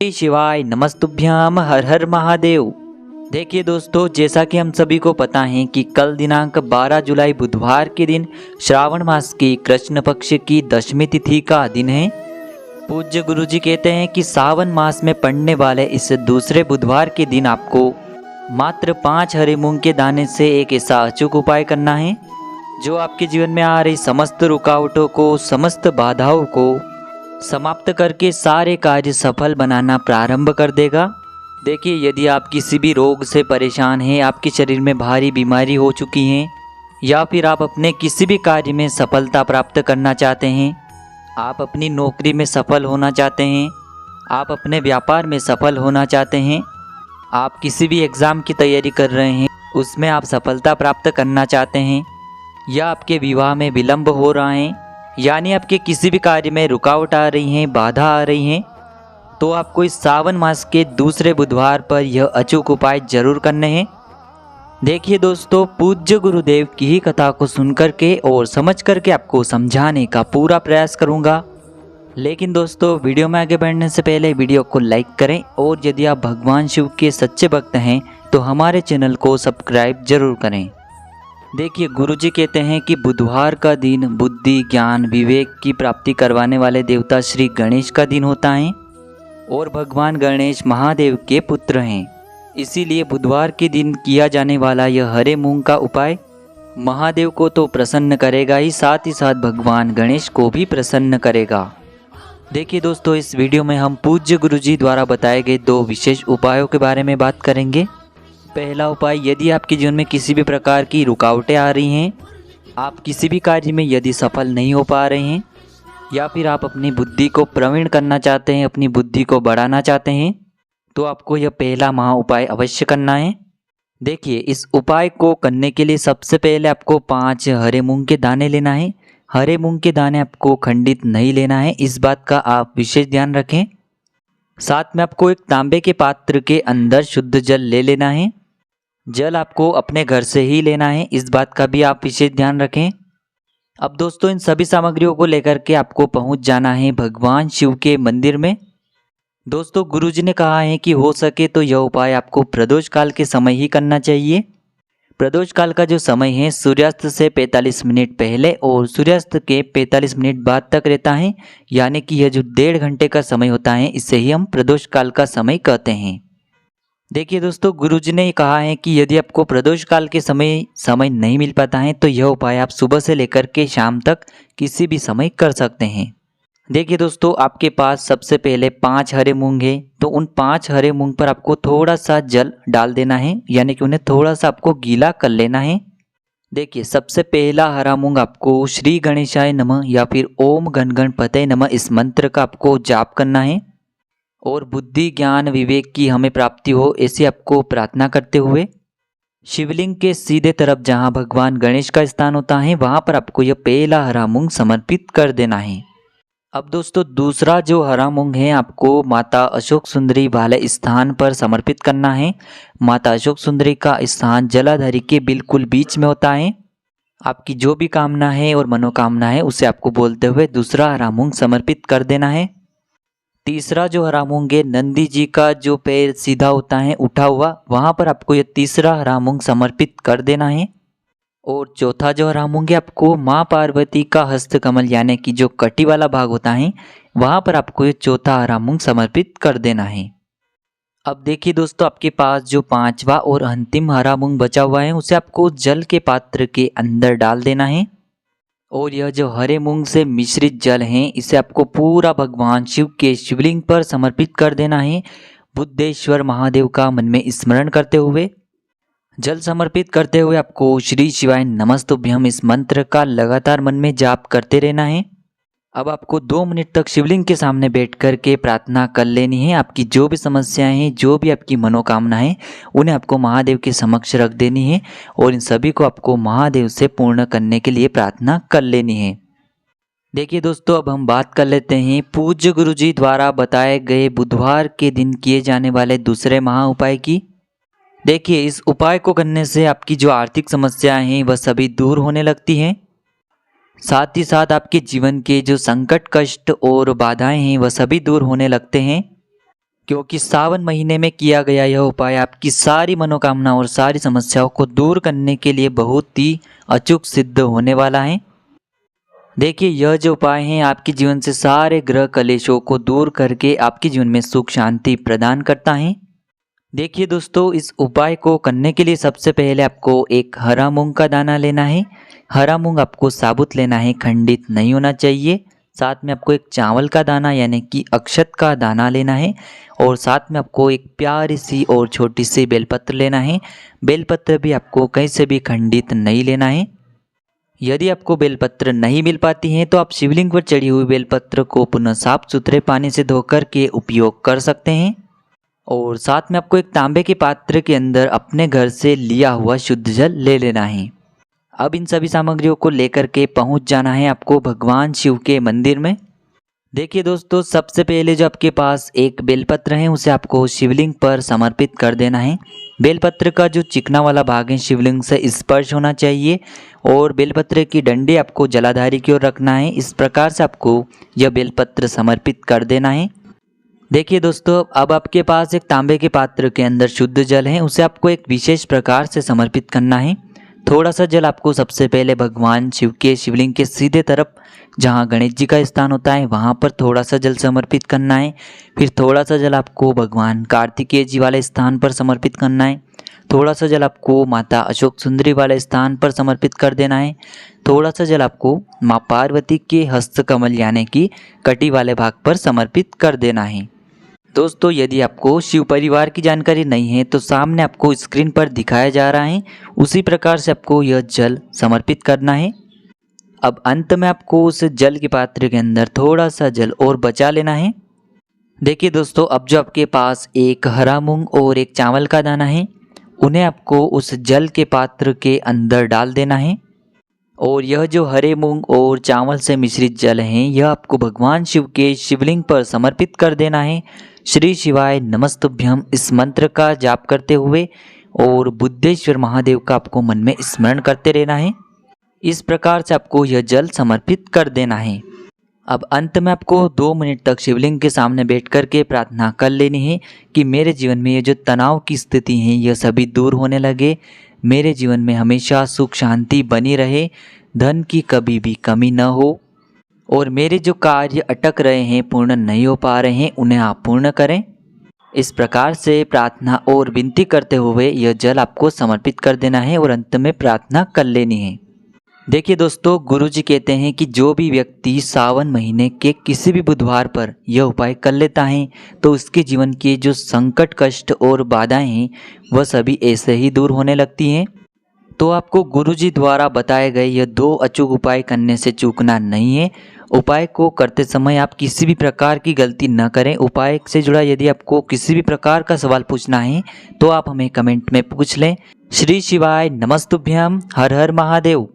श्री शिवाय नमस्तुभ्याम हर हर महादेव। देखिए दोस्तों, जैसा कि हम सभी को पता है कि कल दिनांक 12 जुलाई बुधवार के दिन श्रावण मास की कृष्ण पक्ष की दशमी तिथि का दिन है। पूज्य गुरुजी कहते हैं कि सावन मास में पड़ने वाले इस दूसरे बुधवार के दिन आपको मात्र 5 हरे मूंग के दाने से एक ऐसा अचूक उपाय करना है जो आपके जीवन में आ रही समस्त रुकावटों को, समस्त बाधाओं को समाप्त करके सारे कार्य सफल बनाना प्रारंभ कर देगा। देखिए, यदि आप किसी भी रोग से परेशान हैं, आपके शरीर में भारी बीमारी हो चुकी है, या फिर आप अपने किसी भी कार्य में सफलता प्राप्त करना चाहते हैं, आप अपनी नौकरी में सफल होना चाहते हैं, आप अपने व्यापार में सफल होना चाहते हैं, आप किसी भी एग्ज़ाम की तैयारी कर रहे हैं, उसमें आप सफलता प्राप्त करना चाहते हैं, या आपके विवाह में विलंब हो रहा है, यानी आपके किसी भी कार्य में रुकावट आ रही हैं, बाधा आ रही हैं, तो आपको इस सावन मास के दूसरे बुधवार पर यह अचूक उपाय जरूर करने हैं। देखिए दोस्तों, पूज्य गुरुदेव की ही कथा को सुनकर के और समझ करके आपको समझाने का पूरा प्रयास करूंगा। लेकिन दोस्तों, वीडियो में आगे बढ़ने से पहले वीडियो को लाइक करें, और यदि आप भगवान शिव के सच्चे भक्त हैं तो हमारे चैनल को सब्सक्राइब जरूर करें। देखिए, गुरुजी कहते हैं कि बुधवार का दिन बुद्धि, ज्ञान, विवेक की प्राप्ति करवाने वाले देवता श्री गणेश का दिन होता है, और भगवान गणेश महादेव के पुत्र हैं। इसीलिए बुधवार के दिन किया जाने वाला यह हरे मूंग का उपाय महादेव को तो प्रसन्न करेगा ही साथ भगवान गणेश को भी प्रसन्न करेगा। देखिए दोस्तों, इस वीडियो में हम पूज्य गुरुजी द्वारा बताए गए 2 विशेष उपायों के बारे में बात करेंगे। पहला उपाय, यदि आपके जीवन में किसी भी प्रकार की रुकावटें आ रही हैं, आप किसी भी कार्य में यदि सफल नहीं हो पा रहे हैं, या फिर आप अपनी बुद्धि को प्रवीण करना चाहते हैं, अपनी बुद्धि को बढ़ाना चाहते हैं, तो आपको यह पहला महा उपाय अवश्य करना है। देखिए, इस उपाय को करने के लिए सबसे पहले आपको 5 हरे मूंग के दाने लेना है। हरे मूंग के दाने आपको खंडित नहीं लेना है, इस बात का आप विशेष ध्यान रखें। साथ में आपको एक तांबे के पात्र के अंदर शुद्ध जल ले लेना है। जल आपको अपने घर से ही लेना है, इस बात का भी आप विशेष ध्यान रखें। अब दोस्तों, इन सभी सामग्रियों को लेकर के आपको पहुंच जाना है भगवान शिव के मंदिर में। दोस्तों, गुरुजी ने कहा है कि हो सके तो यह उपाय आपको प्रदोष काल के समय ही करना चाहिए। प्रदोष काल का जो समय है सूर्यास्त से 45 मिनट पहले और सूर्यास्त के 45 मिनट बाद तक रहता है, यानी कि यह जो 1.5 घंटे का समय होता है, इसे ही हम प्रदोष काल का समय कहते हैं। देखिए दोस्तों, गुरुजी ने कहा है कि यदि आपको प्रदोष काल के समय नहीं मिल पाता है तो यह उपाय आप सुबह से लेकर के शाम तक किसी भी समय कर सकते हैं। देखिए दोस्तों, आपके पास सबसे पहले 5 हरे मूंग है, तो उन 5 हरे मूंग पर आपको थोड़ा सा जल डाल देना है, यानी कि उन्हें थोड़ा सा आपको गीला कर लेना है। देखिए, सबसे पहला हरा मूंग आपको श्री गणेशाय नमः या फिर ओम गण गणपतये नमः इस मंत्र का आपको जाप करना है, और बुद्धि, ज्ञान, विवेक की हमें प्राप्ति हो ऐसी आपको प्रार्थना करते हुए शिवलिंग के सीधे तरफ जहां भगवान गणेश का स्थान होता है, वहां पर आपको यह पहला हरा मूंग समर्पित कर देना है। अब दोस्तों, दूसरा जो हरा मूंग है आपको माता अशोक सुंदरी वाले स्थान पर समर्पित करना है। माता अशोक सुंदरी का स्थान जलाधारी के बिल्कुल बीच में होता है। आपकी जो भी कामना है और मनोकामना है उसे आपको बोलते हुए दूसरा हरा मूंग समर्पित कर देना है। तीसरा जो हरा मूंग है, नंदी जी का जो पैर सीधा होता है उठा हुआ, वहाँ पर आपको यह तीसरा हरा मूंग समर्पित कर देना है। और चौथा जो हरा मूंग है आपको माँ पार्वती का हस्तकमल यानी कि जो कटी वाला भाग होता है, वहाँ पर आपको ये चौथा हरा मूंग समर्पित कर देना है। अब देखिए दोस्तों, आपके पास जो 5वां और अंतिम हरा मूंग बचा हुआ है उसे आपको जल के पात्र के अंदर डाल देना है, और यह जो हरे मूंग से मिश्रित जल है इसे आपको पूरा भगवान शिव के शिवलिंग पर समर्पित कर देना है। बुद्धेश्वर महादेव का मन में स्मरण करते हुए, जल समर्पित करते हुए आपको श्री शिवाय नमस्तुभ्यम इस मंत्र का लगातार मन में जाप करते रहना है। अब आपको 2 मिनट तक शिवलिंग के सामने बैठ कर के प्रार्थना कर लेनी है। आपकी जो भी समस्याएं हैं, जो भी आपकी मनोकामना है, उन्हें आपको महादेव के समक्ष रख देनी है, और इन सभी को आपको महादेव से पूर्ण करने के लिए प्रार्थना कर लेनी है। देखिए दोस्तों, अब हम बात कर लेते हैं पूज्य गुरुजी द्वारा बताए गए बुधवार के दिन किए जाने वाले दूसरे महा उपाय की। देखिए, इस उपाय को करने से आपकी जो आर्थिक समस्याएं हैं वह सभी दूर होने लगती हैं। साथ ही साथ आपके जीवन के जो संकट, कष्ट और बाधाएं हैं वह सभी दूर होने लगते हैं। क्योंकि सावन महीने में किया गया यह उपाय आपकी सारी मनोकामना और सारी समस्याओं को दूर करने के लिए बहुत ही अचूक सिद्ध होने वाला है। देखिए, यह जो उपाय हैं आपके जीवन से सारे ग्रह कलेशों को दूर करके आपके जीवन में सुख शांति प्रदान करता है। देखिए दोस्तों, इस उपाय को करने के लिए सबसे पहले आपको एक हरा मूंग का दाना लेना है। हरा मूंग आपको साबुत लेना है, खंडित नहीं होना चाहिए। साथ में आपको एक चावल का दाना यानी कि अक्षत का दाना लेना है और साथ में आपको एक प्यारी सी और छोटी सी बेलपत्र लेना है। बेलपत्र भी आपको कहीं से भी खंडित नहीं लेना है। यदि आपको बेलपत्र नहीं मिल पाती हैं तो आप शिवलिंग पर चढ़ी हुई बेलपत्र को पुनः साफ सुथरे पानी से धोकर के उपयोग कर सकते हैं। और साथ में आपको एक तांबे के पात्र के अंदर अपने घर से लिया हुआ शुद्ध जल ले लेना है। अब इन सभी सामग्रियों को लेकर के पहुंच जाना है आपको भगवान शिव के मंदिर में। देखिए दोस्तों, सबसे पहले जो आपके पास एक बेलपत्र है उसे आपको शिवलिंग पर समर्पित कर देना है। बेलपत्र का जो चिकना वाला भाग है शिवलिंग से स्पर्श होना चाहिए और बेलपत्र की डंडी आपको जलाधारी की ओर रखना है। इस प्रकार से आपको यह बेलपत्र समर्पित कर देना है। देखिए दोस्तों, अब आपके पास एक तांबे के पात्र के अंदर शुद्ध जल है, उसे आपको एक विशेष प्रकार से समर्पित करना है। थोड़ा सा जल आपको सबसे पहले भगवान शिव के शिवलिंग के सीधे तरफ जहाँ गणेश जी का स्थान होता है वहाँ पर थोड़ा सा जल समर्पित करना है। फिर थोड़ा सा जल आपको भगवान कार्तिकेय जी वाले स्थान पर समर्पित करना है। थोड़ा सा जल आपको माता अशोक सुंदरी वाले स्थान पर समर्पित कर देना है। थोड़ा सा जल आपको माँ पार्वती के हस्तकमल यानी कि कटी वाले भाग पर समर्पित कर देना है। दोस्तों, यदि आपको शिव परिवार की जानकारी नहीं है तो सामने आपको स्क्रीन पर दिखाया जा रहा है, उसी प्रकार से आपको यह जल समर्पित करना है। अब अंत में आपको उस जल के पात्र के अंदर थोड़ा सा जल और बचा लेना है। देखिए दोस्तों, अब जो आपके पास एक हरा मूंग और एक चावल का दाना है उन्हें आपको उस जल के पात्र के अंदर डाल देना है। और यह जो हरे मूंग और चावल से मिश्रित जल हैं यह आपको भगवान शिव के शिवलिंग पर समर्पित कर देना है। श्री शिवाय नमस्तुभ्यम इस मंत्र का जाप करते हुए और बुद्धेश्वर महादेव का आपको मन में स्मरण करते रहना है। इस प्रकार से आपको यह जल समर्पित कर देना है। अब अंत में आपको 2 मिनट तक शिवलिंग के सामने बैठ कर के प्रार्थना कर लेनी है कि मेरे जीवन में ये जो तनाव की स्थिति है यह सभी दूर होने लगे, मेरे जीवन में हमेशा सुख शांति बनी रहे, धन की कभी भी कमी न हो और मेरे जो कार्य अटक रहे हैं पूर्ण नहीं हो पा रहे हैं उन्हें आप पूर्ण करें। इस प्रकार से प्रार्थना और विनती करते हुए यह जल आपको समर्पित कर देना है और अंत में प्रार्थना कर लेनी है। देखिए दोस्तों, गुरुजी कहते हैं कि जो भी व्यक्ति सावन महीने के किसी भी बुधवार पर यह उपाय कर लेता है तो उसके जीवन के जो संकट कष्ट और बाधाएं हैं वह सभी ऐसे ही दूर होने लगती हैं। तो आपको गुरुजी द्वारा बताए गए यह 2 अचूक उपाय करने से चूकना नहीं है। उपाय को करते समय आप किसी भी प्रकार की गलती न करें। उपाय से जुड़ा यदि आपको किसी भी प्रकार का सवाल पूछना है तो आप हमें कमेंट में पूछ लें। श्री शिवाय नमस्तुभ्यम, हर हर महादेव।